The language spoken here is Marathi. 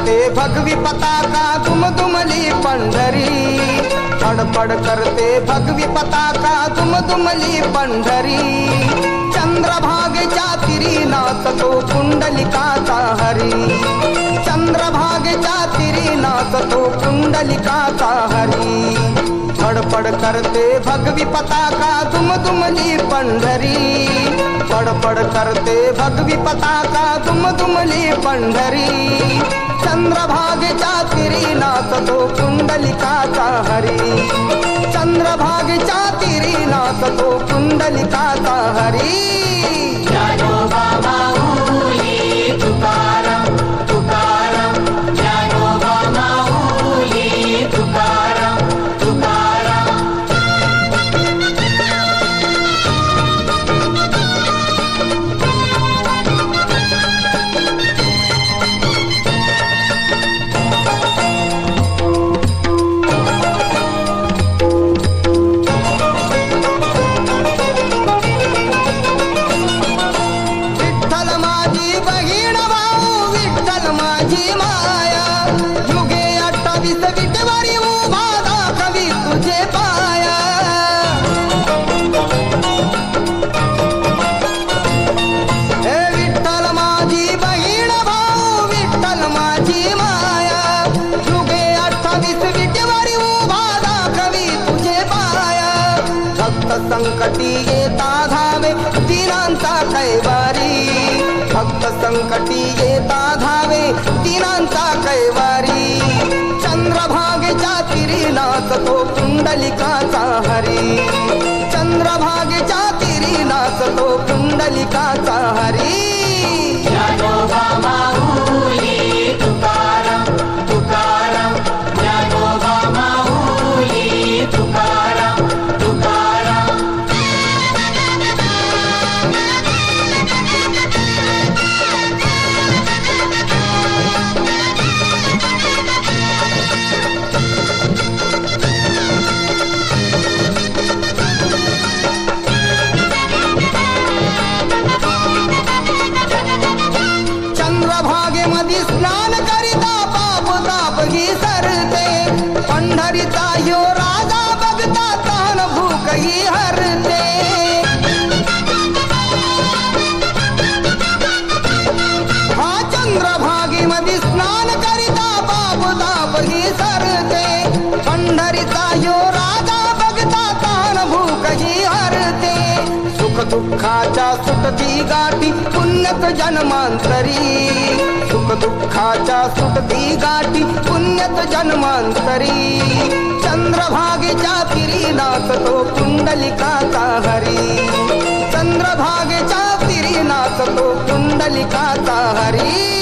करते भगवी पताका दुमदुमली पंढरी, फडफड करते भगवी पताका दुमदुमली पंढरी। चंद्रभागेच्या तिरी नाचतो पुंडलिकाचा हरी, चंद्रभागेच्या तिरी नाचतो पुंडलिकाचा हरी। फडफड करते भगवी पताका दुमदुमली पंढरी, फडफड करते भगवी पताका दुमदुमली पंढरी। चंद्रभागेच्या तिरी नाचतो पुंडलिकाचा हरी, चंद्रभागेच्या तिरी नाचतो पुंडलिकाचा हरी। ज्ञानोबा माऊली तुकाराम तुकाराम, ज्ञानोबा माऊली तुकाराम तुकाराम। विठ्ठल माझी बहीण भाऊ, विठ्ठल माझी माया, युगे 28 विटेवारी उभा दाखवी तुझे पाया। हे विठ्ठल माझी बहीण भाऊ, विठ्ठल माझी माया, युगे 28 विटेवारी उभा दाखवी तुझे पाया। भक्त संकटी येता धावे दिनांचा कैवारी, भक्त संकटी येता धावे दिनांचा कैवारी। चंद्रभागेच्या तिरी नाचतो पुंडलिकाचा हरी, चंद्रभागेच्या तिरी नाचतो पुंडलिकाचा हरी। ज्ञानोबा माऊली तुकाराम तुकाराम, ज्ञानोबा माऊली तुकाराम तुकाराम। चंद्रभागेमध्ये स्नान करिता पाप ताप ही सरते, पंढरीचा ह्यो राजा बघता तहान भूक ही हरते। हा चंद्रभागेमध्ये स्नान करिता पाप ताप ही सरते, पंढरीचा ह्यो राजा बघता तहान भूक ही हरते। सुख दुःखाच्या सुटती गाठी पुण्यत जन्मांतरी, सुख दुःखाच्या सुटती गाठी पुण्यत जन्मांतरी। चंद्रभागेच्या तिरी नाचतो पुंडलिकाचा हरी, चंद्रभागेच्या तिरी नाचतो पुंडलिकाचा हरी।